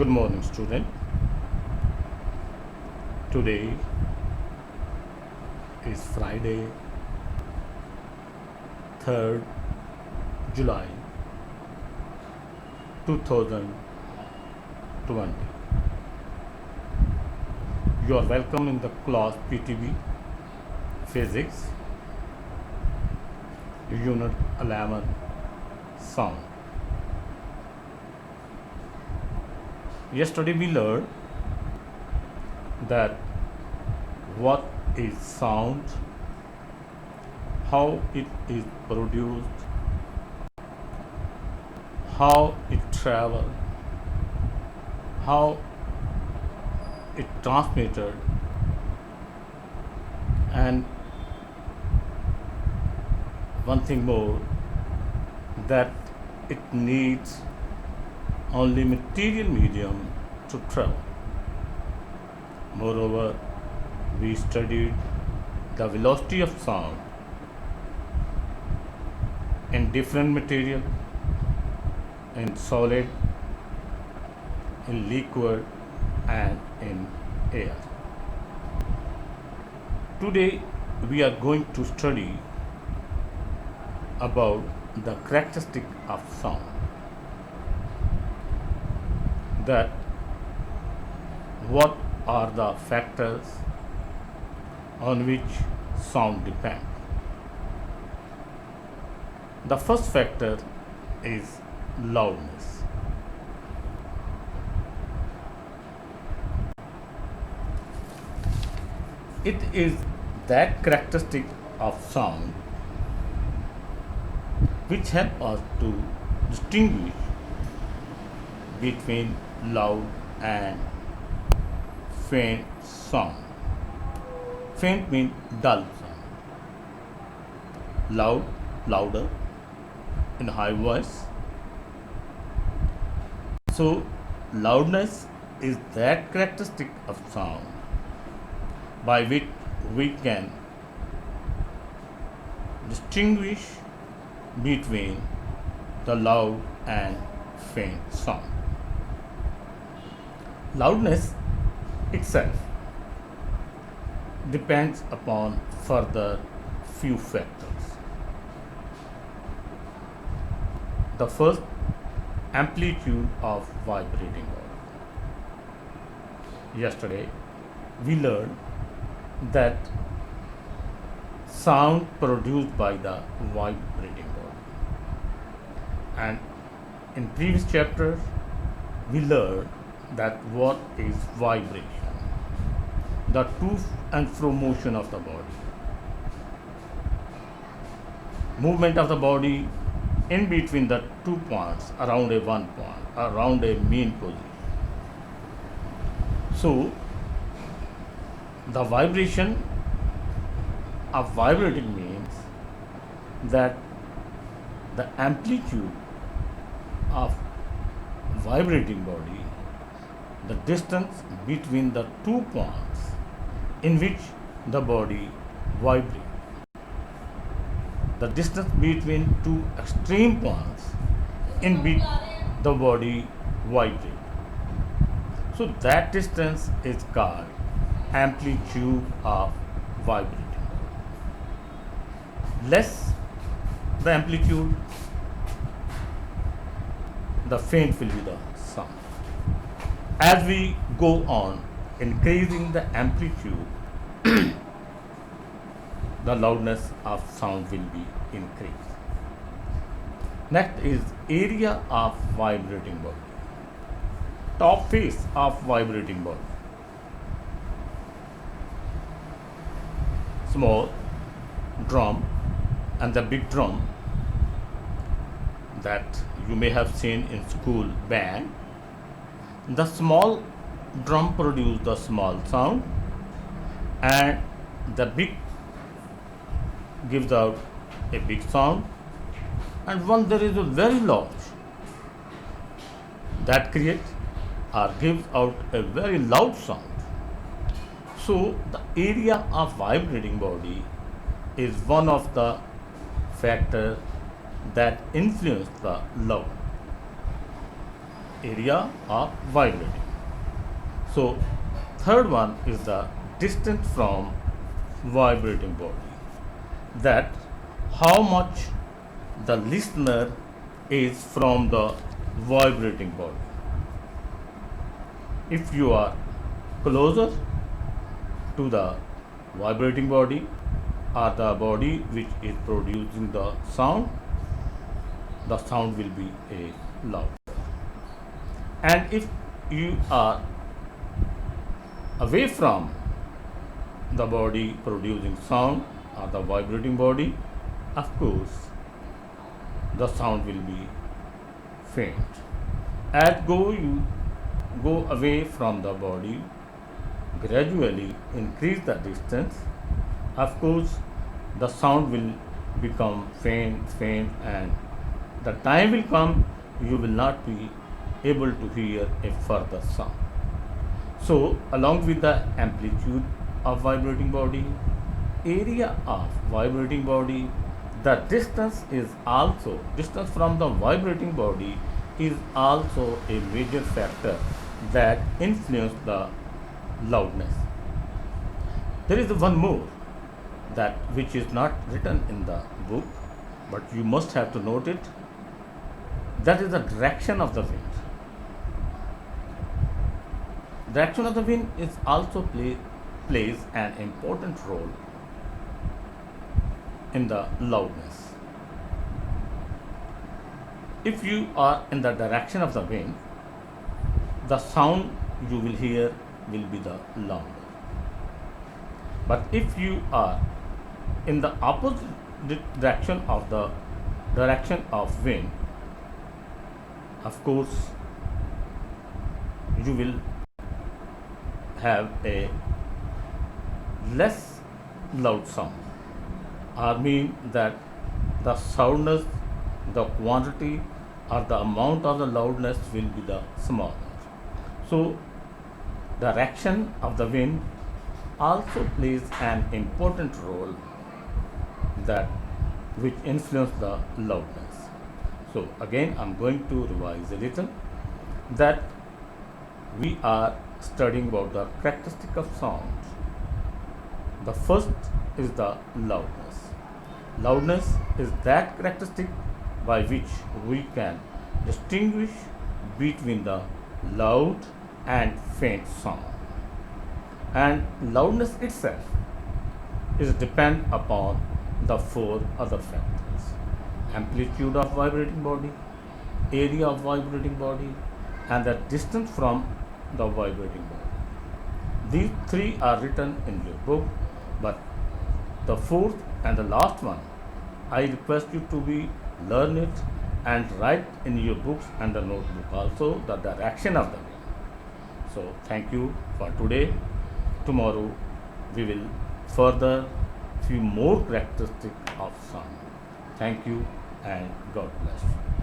Good morning, student. Today is Friday, 3rd July 2020. You are welcome in the class PTB Physics, Unit 11 Sound. Yesterday we learned that what is sound, how it is produced, how it travels, how it transmitted, and one thing more, that it needs only material medium to travel. Moreover, we studied the velocity of sound in different material, in solid, in liquid, and in air. Today we are going to study about the characteristic of sound, that what are the factors on which sound depends. The first factor is loudness. It is that characteristic of sound which help us to distinguish between loud and faint sound. Faint means dull sound. Loud, louder, in high voice. So, loudness is that characteristic of sound by which we can distinguish between the loud and faint sound. Loudness itself depends upon further few factors. The first, amplitude of vibrating body. Yesterday we learned that sound produced by the vibrating body, and in previous chapters we learned that what is vibration, the to and fro motion of the body, movement of the body in between the 2 points around a 1 point, around a mean position. So the vibration of vibrating means that the amplitude of vibrating body, the distance between the 2 points in which the body vibrates, the distance between two extreme points in which the body vibrates. So that distance is called amplitude of vibrating. Less the amplitude, the faint will be the sound. As we go on increasing the amplitude, the loudness of sound will be increased. Next is area of vibrating body. Top face of vibrating body. Small drum and the big drum that you may have seen in school band. The small drum produces the small sound and the big gives out a big sound, and when there is a very large, that creates or gives out a very loud sound. So the area of vibrating body is one of the factors that influence the loud. area of vibrating. So third one is the distance from vibrating body, that how much the listener is from the vibrating body. If you are closer to the vibrating body or the body which is producing the sound will be a loud. And if you are away from the body producing sound or the vibrating body, of course the sound will be faint. As you go away from the body, gradually increase the distance, of course the sound will become faint, and the time will come you will not be able to hear a further sound. So along with the amplitude of vibrating body, area of vibrating body, the distance from the vibrating body is also a major factor that influence the loudness. There is one more that which is not written in the book, but you must have to note it. That is the direction of the wind. Direction of the wind is also plays an important role in the loudness. If you are in the direction of the wind, the sound you will hear will be the louder. But if you are in the opposite direction of the direction of wind, of course you will have a less loud sound. I mean that the soundness, the quantity or the amount of the loudness will be the smaller. So direction of the wind also plays an important role that which influence the loudness. So again I'm going to revise a little, that we are studying about the characteristic of sound. The first is the loudness. Loudness is that characteristic by which we can distinguish between the loud and faint sound. And loudness itself is depend upon the four other factors: amplitude of vibrating body, area of vibrating body, and the distance from the vibrating body. These three are written in your book, but the fourth and the last one, I request you to learn it and write in your books and the notebook also the direction of the wind. So thank you for today. Tomorrow we will further few more characteristics of sound. Thank you and God bless you.